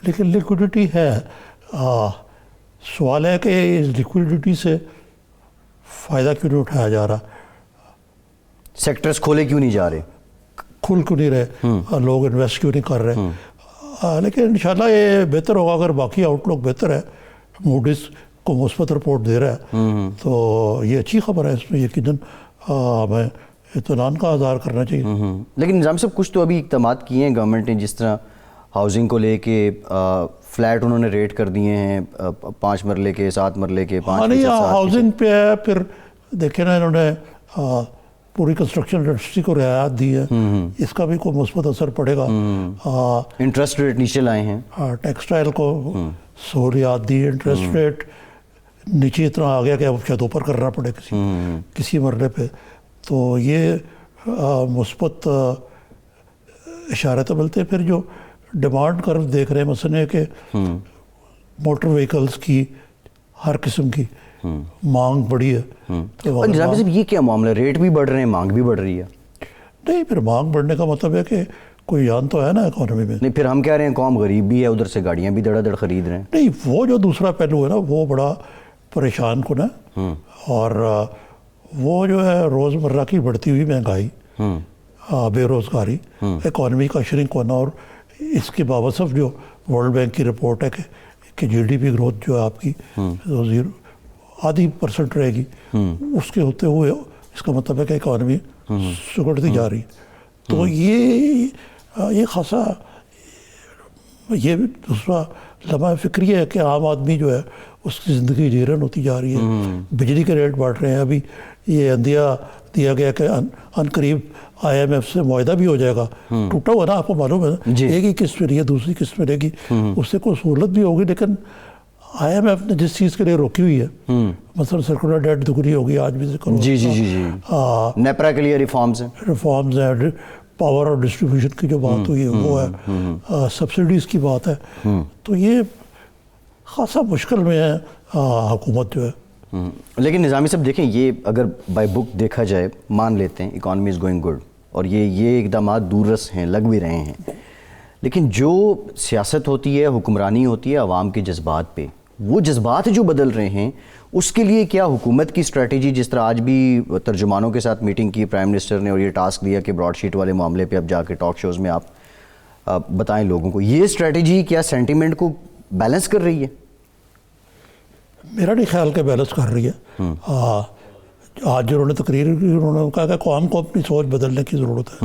لیکن لیکویڈیٹی ہے، سوال ہے کہ اس لیکویڈیٹی سے فائدہ کیوں نہیں اٹھایا جا رہا، سیکٹرز کھولے کیوں نہیں جا رہے، کھل کیوں نہیں رہے، لوگ انویسٹ کیوں نہیں کر رہے. لیکن انشاءاللہ یہ بہتر ہوگا اگر باقی آؤٹ لک بہتر ہے، موڈیز کو مثبت رپورٹ دے رہا ہے تو یہ اچھی خبر ہے. اس میں یقیناً ہمیں اطمینان کا اظہار کرنا چاہیے. لیکن نظام صاحب کچھ تو ابھی اقدامات کیے ہیں گورنمنٹ نے، جس طرح ہاؤسنگ کو لے کے فلیٹ انہوں نے ریٹ کر دیے ہیں 5 مرلے کے، 7 مرلے کے، 5 نہیں ہاؤسنگ پہ ہے. پھر دیکھیں نا انہوں نے پوری کنسٹرکشن انڈسٹری کو رعایت دی ہے، اس کا بھی کوئی مثبت اثر پڑے گا. انٹرسٹ ریٹ نیچے لائے ہیں، ٹیکسٹائل کو سہولیات دی، انٹرسٹ ریٹ نیچے اتنا آ گیا کہ اب شاید اوپر کرنا پڑے کسی مرلے پہ. تو یہ مثبت اشارہ تو ملتے ہیں. پھر جو ڈیمانڈ کرو دیکھ رہے ہیں مثلا کہ موٹر وہیکلس کی ہر قسم کی مانگ بڑی ہے. اور نظامی صاحب یہ کیا معاملہ ہے؟ ریٹ بھی بڑھ رہے ہیں، مانگ بھی بڑھ رہی ہے. نہیں، پھر مانگ بڑھنے کا مطلب ہے کہ کوئی جان تو ہے نا اکانومی میں. نہیں، پھر ہم کہہ رہے ہیں قوم غریب بھی ہے، ادھر سے گاڑیاں بھی دڑا دڑ خرید رہے ہیں. نہیں، وہ جو دوسرا پہلو ہے نا وہ بڑا پریشان کن ہے. اور وہ جو ہے روزمرہ کی بڑھتی ہوئی مہنگائی، بے روزگاری، اکانومی کا شرنک ہونا، اور اس کے باوصف جو ورلڈ بینک کی رپورٹ ہے کہ جی ڈی پی گروتھ جو ہے آپ کی 0.5% رہے گی، اس کے ہوتے ہوئے اس کا مطلب ہے کہ اکانومی سکڑتی جا رہی. تو یہ خاصا یہ بھی دوسرا لمحہ فکری ہے کہ عام آدمی جو ہے اس کی زندگی جیرن ہوتی جا رہی ہے. بجلی کے ریٹ بڑھ رہے ہیں. ابھی یہ عندیہ دیا گیا کہ ان قریب IMF سے معاہدہ بھی ہو جائے گا. ٹوٹا ہوا نا، آپ کو معلوم ہے نا. ایک ہی قسط ملے گی، دوسری قسط ملے گی، اس سے کوئی سہولت بھی ہوگی. لیکن IMF نے جس چیز کے لیے روکی ہوئی ہے، مثلا سرکولر ڈیٹ دگنی ہوگی، آج بھی ذکر جی نیپرا کے لیے ریفارمز ہیں، پاور اور ڈسٹریبیوشن کی جو بات ہوئی ہے وہ ہے، سبسڈیز کی بات ہے. تو یہ خاصا مشکل میں ہے حکومت جو ہے. لیکن نظامی صاحب دیکھیں، یہ اگر بائی بک دیکھا جائے، مان لیتے ہیں اکانومی از گوئنگ گڈ اور یہ اقدامات دور رس ہیں، لگ بھی رہے ہیں، لیکن جو سیاست ہوتی ہے، حکمرانی ہوتی ہے عوام کے جذبات پہ، وہ جذبات جو بدل رہے ہیں اس کے لیے کیا حکومت کی اسٹریٹجی؟ جس طرح آج بھی ترجمانوں کے ساتھ میٹنگ کی پرائم منسٹر نے اور یہ ٹاسک دیا کہ براڈ شیٹ والے معاملے پہ اب جا کے ٹاک شوز میں آپ بتائیں لوگوں کو، یہ اسٹریٹجی کیا سینٹیمنٹ کو بیلنس کر رہی ہے؟ میرا نہیں خیال کہ بیلنس کر رہی ہے. آج جو انہوں نے تقریر کی، انہوں نے کہا کہ قوم کو اپنی سوچ بدلنے کی ضرورت ہے.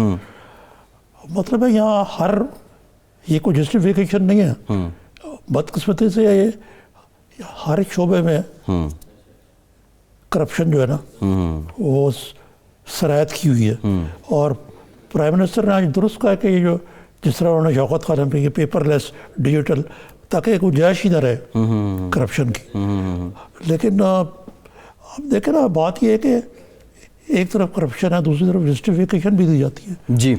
مطلب ہے یہاں یہ کوئی جسٹیفیکیشن نہیں ہے. بدقسمتی سے ہر ایک شعبے میں کرپشن جو ہے نا وہ سرایت کی ہوئی ہے. اور پرائم منسٹر نے آج درست کہا کہ یہ جو جس طرح انہوں نے شوکت خان پہ یہ پیپر لیس ڈیجیٹل، تاکہ گنجائش ہی نہ رہے کرپشن کی. لیکن اب دیکھیں نا، بات یہ ہے کہ ایک طرف کرپشن ہے، دوسری طرف جسٹیفیکیشن بھی دی جاتی ہے جی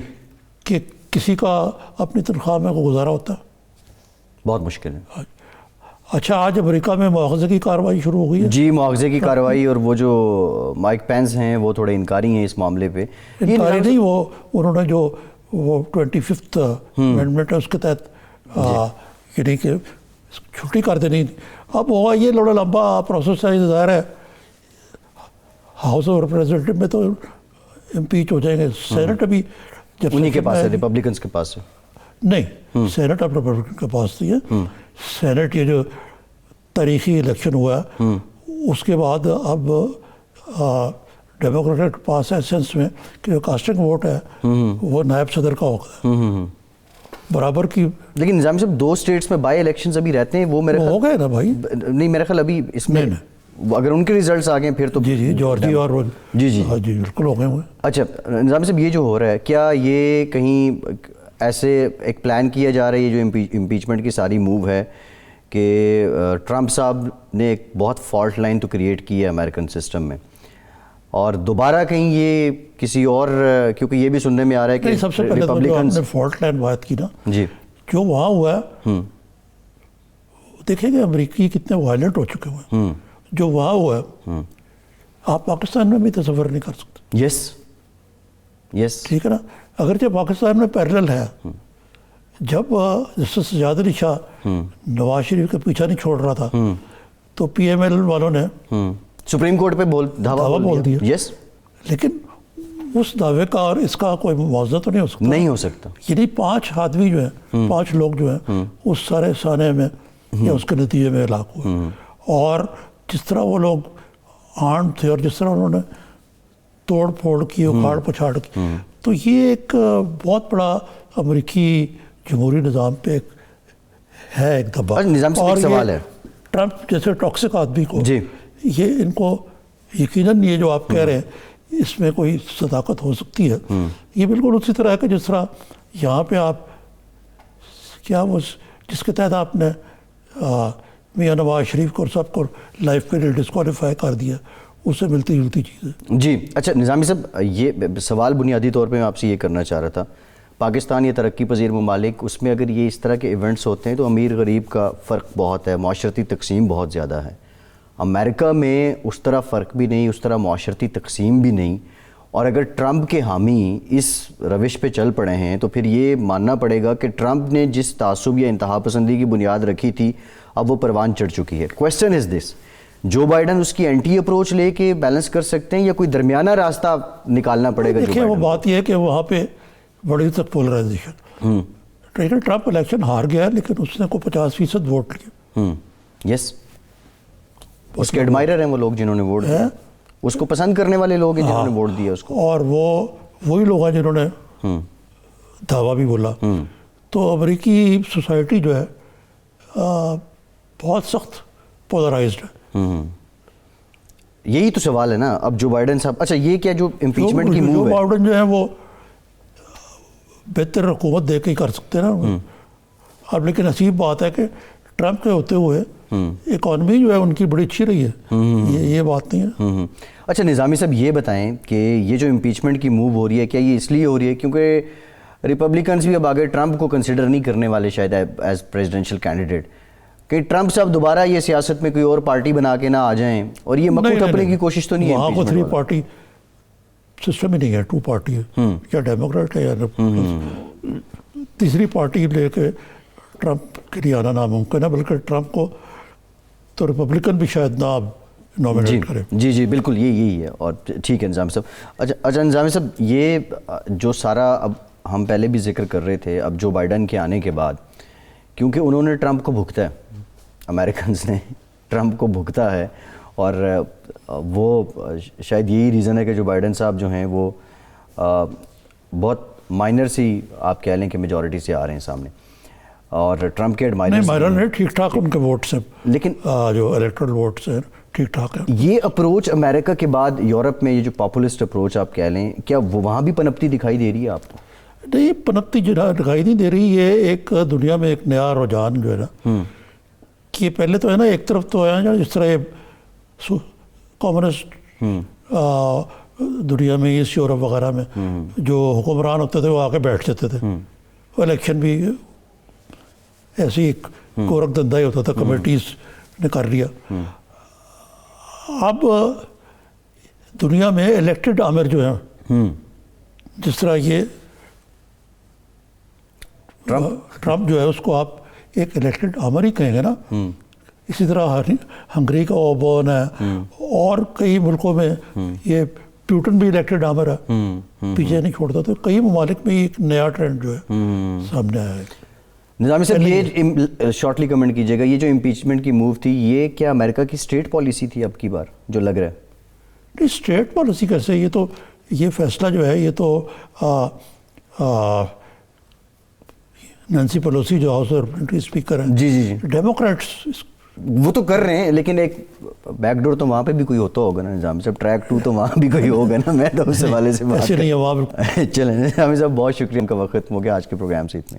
کہ کسی کا اپنی تنخواہ میں کو گزارا ہوتا ہے. بہت مشکل ہے. اچھا، آج امریکہ میں مواخذے کی کارروائی شروع ہو گئی ہے. جی، مواخذے کی کارروائی، اور وہ جو مائک پینس ہیں وہ تھوڑے انکاری ہیں اس معاملے پہ. انکاری نہیں، وہ انہوں نے جو 25th امینڈمنٹ ہے اس کے تحت یعنی کہ چھٹی کر دینی. اب ہوگا یہ بڑا لمبا پروسیس ہے، ظاہر ہے ہاؤس آف ریپرزینٹیو میں تو امپیچ ہو جائیں گے. سینٹ ابھی جب انہی کے پاس ہے، ریپبلکنس کے پاس ہے. نہیں، سینٹ اب ریپبلکن کے پاس تھی ہے. سینٹ یہ جو تاریخی الیکشن ہوا ہے اس کے بعد اب ڈیموکریٹ کے پاس ہے سینس میں کہ کاسٹنگ ووٹ ہے وہ نائب صدر کا ہوگا برابر کی. لیکن نظام صاحب 2 اسٹیٹس میں بائی الیکشنز ابھی رہتے ہیں، وہ میرے خیال ہو گئے نا بھائی. نہیں، میرا خیال ابھی اس میں اگر ان کے ریزلٹس آ گئے پھر تو جی جارجی اور جی بالکل ہو گئے ہوئے. اچھا نظام صاحب، یہ جو ہو رہا ہے کیا یہ کہیں ایسے ایک پلان کیا جا رہا ہے، یہ جو امپیچمنٹ کی ساری موو ہے کہ ٹرمپ صاحب نے ایک بہت فالٹ لائن تو کریٹ کی ہے امریکن سسٹم میں، اور دوبارہ کہیں یہ کسی اور، کیونکہ یہ بھی سننے میں آ رہا ہے کہ سب سے پہلے تو جو آپ نے فالٹ لائن بات کی نا، جی جو وہاں ہوا ہے دیکھیں گے امریکی کتنے وائلنٹ ہو چکے ہوئے ہیں. جو وہاں ہوا ہے آپ پاکستان میں بھی تصور نہیں کر سکتے. یس ٹھیک ہے نا. اگرچہ پاکستان میں پیرلل ہے، جب جسٹس سجاد علی شاہ نواز شریف کے پیچھا نہیں چھوڑ رہا تھا تو PML والوں نے سپریم کورٹ پہ دعویٰ بول دیا. یس، لیکن اس دعوے کا اور اس کا کوئی موازنہ تو نہیں ہو سکتا. یعنی 5 آدمی جو ہیں، 5 لوگ جو ہیں اس سارے سانے میں یا اس کے نتیجے میں ہلاک ہوئے. اور جس طرح وہ لوگ آرمڈ تھے اور جس طرح انہوں نے توڑ پھوڑ کی، اکھاڑ پچھاڑ کی، تو یہ ایک بہت بڑا امریکی جمہوری نظام پہ ہے ایک دباؤ. نظام سے ایک سوال ہے، ٹرمپ جیسے ٹاکسک آدمی کو جی یہ ان کو یقیناً یہ جو آپ کہہ رہے ہیں اس میں کوئی صداقت ہو سکتی ہے. یہ بالکل اسی طرح ہے کہ جس طرح یہاں پہ آپ کیا وہ جس کے تحت آپ نے میاں نواز شریف کو اور سب کو لائف کے لیے ڈسکوالیفائی کر دیا، اس سے ملتی جلتی چیز ہے. جی اچھا نظامی صاحب، یہ سوال بنیادی طور پہ میں آپ سے یہ کرنا چاہ رہا تھا، پاکستان یا ترقی پذیر ممالک، اس میں اگر یہ اس طرح کے ایونٹس ہوتے ہیں تو امیر غریب کا فرق بہت ہے، معاشرتی تقسیم بہت زیادہ ہے. امریکہ میں اس طرح فرق بھی نہیں، اس طرح معاشرتی تقسیم بھی نہیں. اور اگر ٹرمپ کے حامی اس روش پہ چل پڑے ہیں تو پھر یہ ماننا پڑے گا کہ ٹرمپ نے جس تعصب یا انتہا پسندی کی بنیاد رکھی تھی اب وہ پروان چڑھ چکی ہے. کویسچن از دس، جو بائیڈن اس کی اینٹی اپروچ لے کے بیلنس کر سکتے ہیں یا کوئی درمیانہ راستہ نکالنا پڑے گا؟ دیکھیں وہ بات یہ ہے کہ وہاں پہ بڑی تک پولرائزیشن، ٹرمپ الیکشن ہار گیا لیکن اس نے کو 50% ووٹ لیے. یس، اس کے ایڈمائرر ہیں وہ لوگ جنہوں نے ووٹ دیا، اس کو پسند کرنے والے لوگ ہیں جنہوں نے ووٹ دیا اس کو، اور وہی لوگ ہیں جنہوں نے دعویٰ بھی بولا. تو امریکی سوسائٹی جو ہے بہت سخت پولرائزڈ ہے. یہی تو سوال ہے نا. اب جو بائیڈن صاحب، اچھا یہ کیا جو امپیچمنٹ کی موو ہے، بائیڈن جو ہے وہ بہتر حکومت دے کے ہی کر سکتے ہیں نا. اب لیکن عجیب بات ہے کہ ٹرمپ کے ہوتے ہوئے اکانومی جو ہے ان کی بڑی اچھی رہی ہے، یہ بات نہیں ہے. اچھا نظامی صاحب یہ بتائیں کہ یہ جو امپیچمنٹ کی موو ہو رہی ہے، کیا یہ اس لیے ہو رہی ہے کیونکہ ریپبلکنز بھی اب آگے ٹرمپ کو کنسیڈر نہیں کرنے والے شاید ایز پریزیڈنشیل کینڈیڈیٹ، کہ ٹرمپ صاحب دوبارہ یہ سیاست میں کوئی اور پارٹی بنا کے نہ آ جائیں، اور یہ مکو تھپنے کی کوشش تو نہیں ہے؟ وہاں کو 3 پارٹی سسٹم ہی نہیں ہے، 2 پارٹی ہے، یا ڈیموکریٹ ہے یا تیسری پارٹی لے کے ٹرمپ کے لیے آنا ناممکن ہے. بلکہ ٹرمپ کو تو ریپبلکن بھی شاید نہ نامنیٹ کرے. جی بالکل یہی ہے. اور ٹھیک ہے نظامی صاحب. اچھا نظامی صاحب یہ جو سارا اب ہم پہلے بھی ذکر کر رہے تھے، اب جو بائیڈن کے آنے کے بعد، کیونکہ انہوں نے ٹرمپ کو بھگتا ہے، امریکنز نے ٹرمپ کو بھگتا ہے، اور وہ شاید یہی ریزن ہے کہ جو بائیڈن صاحب جو ہیں وہ بہت مائنر سی آپ کہہ لیں کہ میجورٹی سے آ رہے ہیں سامنے، اور ٹرمپ کے ایڈمائررز نہیں مائنر ٹھیک ٹھاک ان کے ووٹس ہیں، لیکن جو الیکٹرل ووٹس ہیں ٹھیک ٹھاک ہے. یہ اپروچ امریکہ کے بعد یورپ میں، یہ جو پاپولسٹ اپروچ آپ کہہ لیں، کیا وہ وہاں بھی پنپتی دکھائی دے رہی ہے آپ کو؟ نہیں پنپتی دکھائی نہیں دے رہی. یہ ایک دنیا میں ایک نیا رجحان جو ہے نا، کہ پہلے تو ہے نا ایک طرف تو ہے جس طرح کمیونسٹ دنیا میں ایسٹ یورپ وغیرہ میں جو حکمران ہوتے تھے وہ آ کے بیٹھ جاتے تھے، الیکشن بھی ایسی ایک گورکھ دھندا ہی ہوتا تھا، کمیٹیز نے کر لیا. اب دنیا میں الیکٹڈ آمر جو ہیں، جس طرح یہ ٹرمپ جو ہے اس کو آپ ایک الیکٹڈ آمر ہی کہیں گے نا، اسی طرح ہنگری کا اوبون ہے، اور کئی ملکوں میں یہ پیوٹن بھی الیکٹڈ آمر ہے، پیچھے نہیں چھوڑتا. تو کئی ممالک میں ایک نیا ٹرینڈ جو ہے سامنے آیا ہے. نظامی صاحب یہ شارٹلی کمنٹ کیجیے گا، یہ جو امپیچمنٹ کی موو تھی یہ کیا امریکہ کی اسٹیٹ پالیسی تھی اب کی بار جو لگ رہا ہے؟ نہیں اسٹیٹ پالیسی کیسے، یہ تو یہ فیصلہ جو ہے یہ تو نینسی پیلوسی جو ہاؤس آف ریپرزینٹیٹیو اسپیکر ہیں، جی ڈیموکریٹس وہ تو کر رہے ہیں، لیکن ایک بیک ڈور تو وہاں پہ بھی کوئی ہوتا ہوگا نا نظام صاحب، ٹریک 2 تو وہاں بھی کوئی ہوگا نا. میں تو اس حوالے سے بات ایسے نہیں ہے وہاں. چلیں نظامی صاحب بہت شکریہ، ان کا وقت ختم ہو گیا، آج کے پروگرام سے اتنے.